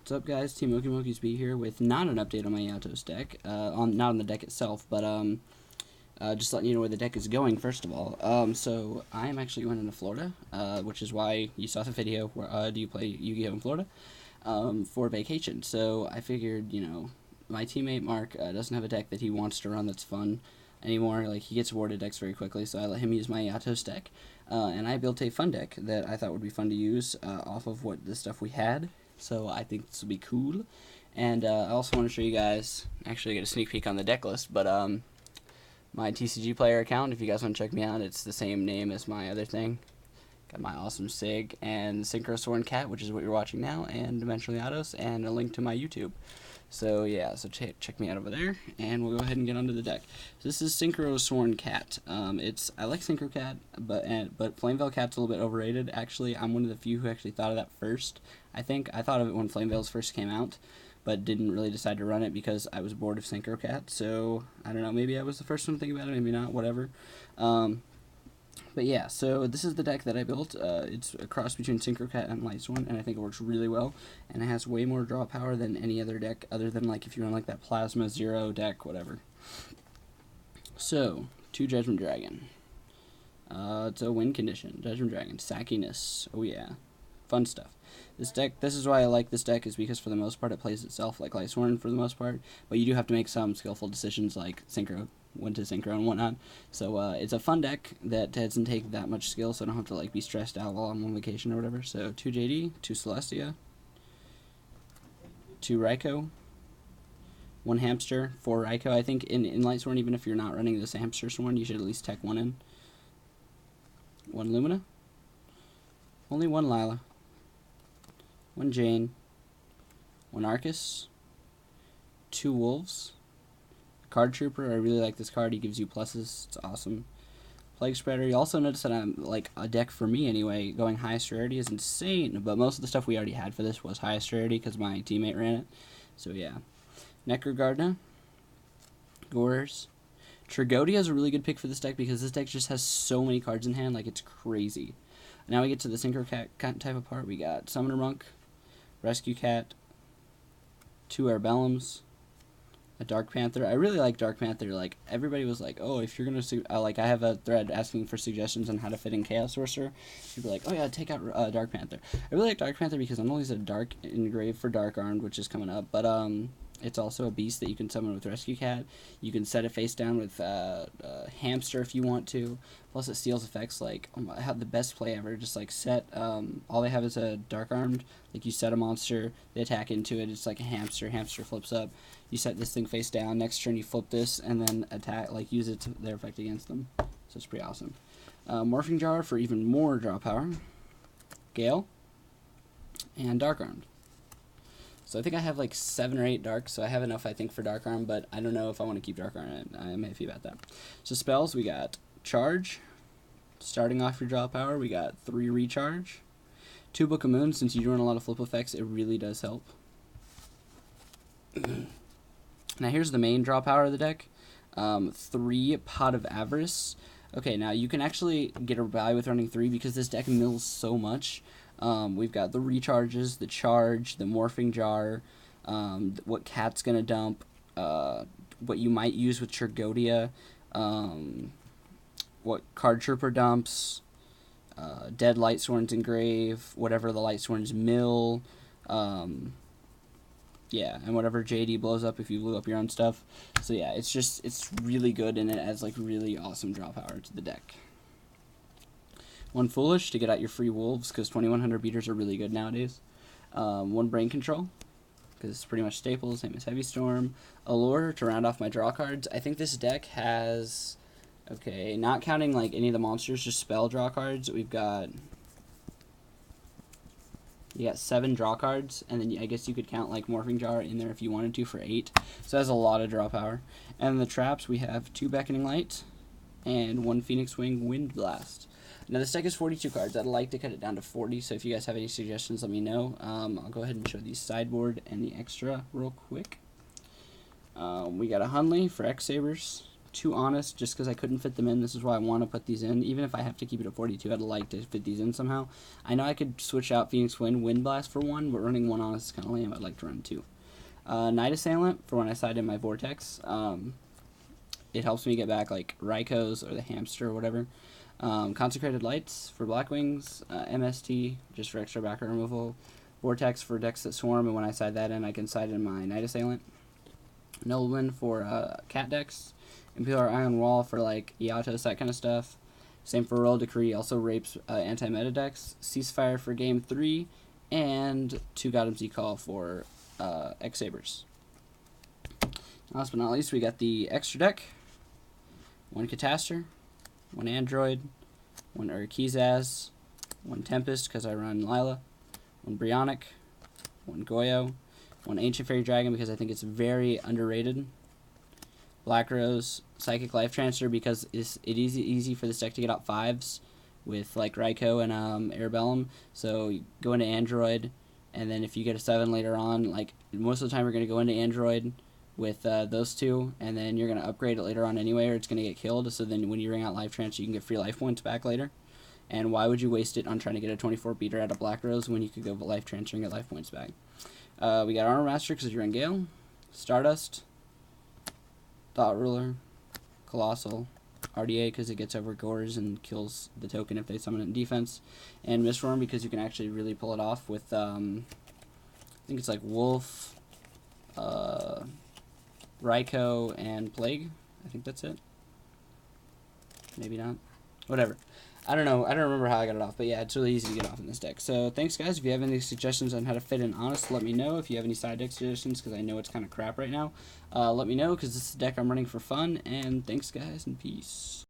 What's up, guys? Team Moki's B here with not an update on my Yatos deck, not on the deck itself, but just letting you know where the deck is going. First of all, so I am actually going into Florida, which is why you saw the video where do you play Yu-Gi-Oh in Florida for vacation. So I figured, my teammate Mark doesn't have a deck that he wants to run that's fun anymore. Like, he gets awarded decks very quickly, so I let him use my Yatos deck, and I built a fun deck that I thought would be fun to use off of what the stuff we had. So I think this will be cool. And I also want to show you guys, actually get a sneak peek on the deck list, but my TCG player account, if you guys want to check me out, it's the same name as my other thing. Got my awesome SIG and SynchroSworn-Cat, which is what you're watching now, and Dimensionally Autos, and a link to my YouTube. So yeah, so check me out over there, and we'll go ahead and get onto the deck. So this is SynchroSworn-Cat. I like SynchroCat, but Flameveil Cat's a little bit overrated. Actually, I'm one of the few who actually thought of that first. I thought of it when Flameveils first came out, but didn't really decide to run it because I was bored of SynchroCat. So I don't know, maybe I was the first one to think about it, maybe not, whatever. But yeah, so this is the deck that I built. It's a cross between SynchroCat and Lightsworn, and I think it works really well. And it has way more draw power than any other deck, other than like if you run like that Plasma Zero deck, whatever. So, 2 Judgment Dragon. It's a win condition. Judgment Dragon. Sackiness. Oh yeah. Fun stuff. This is why I like this deck, is because for the most part it plays itself like Lightsworn for the most part, but you do have to make some skillful decisions like when to synchro and whatnot. So it's a fun deck that doesn't take that much skill, so I don't have to like be stressed out while I'm on vacation or whatever. So 2 JD, 2 Celestia, 2 Raikou, 1 Hamster, 4 Raikou. I think in Lightsworn, even if you're not running this Hamster Sworn, you should at least tech 1 in. 1 Lumina, only 1 Lila, 1 Jane, 1 Arcus, 2 Wolves, Card Trooper. I really like this card. He gives you pluses. It's awesome. Plague Spreader. You also notice that I'm, like, a deck for me anyway, going highest rarity is insane, but most of the stuff we already had for this was highest rarity because my teammate ran it. So yeah. Necrogardna, Gorers. Tragodia is a really good pick for this deck because this deck just has so many cards in hand, like it's crazy. Now we get to the Synchro Cat type of part. We got Summoner Monk, Rescue Cat, 2 Arbellums, a Dark Panther. I really like Dark Panther. Like, everybody was like, oh, if you're gonna like, I have a thread asking for suggestions on how to fit in Chaos Sorcerer. People are like, oh yeah, take out Dark Panther. I really like Dark Panther because not only is it a Dark engrave for Dark Armed, which is coming up, but it's also a beast that you can summon with Rescue Cat. You can set it face down with Hamster if you want to. Plus it steals effects like, I have the best play ever. Just like set, all they have is a Dark Armed. Like, you set a monster, they attack into it, it's like a Hamster. Hamster flips up. You set this thing face down. Next turn you flip this and then attack, like use it to their effect against them. So it's pretty awesome. Morphing Jar for even more draw power. Gale. And Dark Armed. So I think I have like 7 or 8 darks, so I have enough, I think, for Dark Arm, but I don't know if I want to keep Dark Arm. I'm iffy about that. So spells, we got Charge. Starting off your draw power, we got 3 Recharge. 2 Book of Moon. Since you run a lot of flip effects, it really does help. Now here's the main draw power of the deck. 3 Pot of Avarice. Okay, now you can actually get a value with running 3 because this deck mills so much. We've got the recharges, the charge, the morphing jar, what Cat's gonna dump, what you might use with Tragodia, what Card Trooper dumps, dead Lightsworn's engrave, whatever the Lightsworn's mill, yeah, and whatever JD blows up if you blew up your own stuff. So yeah, it's really good, and it adds like really awesome draw power to the deck. 1 Foolish to get out your free Wolves, because 2100 beaters are really good nowadays. 1 Brain Control, because it's pretty much staples, same as Heavy Storm. Allure to round off my draw cards. I think this deck has, okay, not counting like any of the monsters, just spell draw cards, we've got, you got 7 draw cards, and then I guess you could count like Morphing Jar in there if you wanted to for 8. So that's a lot of draw power. And the traps, we have 2 Beckoning Light and 1 Phoenix Wing Wind Blast. Now this deck is 42 cards. I'd like to cut it down to 40, so if you guys have any suggestions, let me know. I'll go ahead and show the sideboard and the extra real quick. We got a Hunley for X-Sabers, too honest just because I couldn't fit them in. This is why I want to put these in. Even if I have to keep it at 42, I'd like to fit these in somehow. I know I could switch out Phoenix Wind Blast for one, but running one honest is kind of lame. I'd like to run two. Night Assailant for when I side in my Vortex. It helps me get back like Raikou or the Hamster or whatever. Consecrated Lights for Blackwings. MST just for extra backer removal. Vortex for decks that swarm, and when I side that in, I can side in my Night Assailant. Nobleman for cat decks. Imperial Iron Wall for like Iatos, that kind of stuff. Same for Royal Decree, also rapes anti-meta decks. Ceasefire for Game 3, and 2 Godam's Call for X-Sabers. Last but not least, we got the extra deck. 1 Catastor, 1 Android, 1 Urkizaz, 1 Tempest because I run Lila, 1 Brionic, 1 Goyo, 1 Ancient Fairy Dragon because I think it's very underrated. Black Rose, Psychic Life Transfer because it's easy for this deck to get out 5s with like Raikou and Arabellum. So you go into Android, and then if you get a 7 later on, like most of the time you're going to go into Android with those 2, and then you're going to upgrade it later on anyway, or it's going to get killed. So then when you ring out Life Transfer, you can get free life points back later. And why would you waste it on trying to get a 24 beater out of Black Rose when you could go Life Transfer and get life points back? We got Armor Master because you're in Gale, Stardust, Thought Ruler, Colossal, RDA because it gets over Gores and kills the token if they summon it in defense, and Mistworm because you can actually really pull it off with, I think it's like Wolf, Raikou, and Plague. I think that's it. Maybe not. Whatever. I don't know. I don't remember how I got it off, but yeah, it's really easy to get off in this deck. So thanks, guys. If you have any suggestions on how to fit in Honest, let me know. If you have any side deck suggestions, because I know it's kind of crap right now, let me know, because this is a deck I'm running for fun. And thanks, guys, and peace.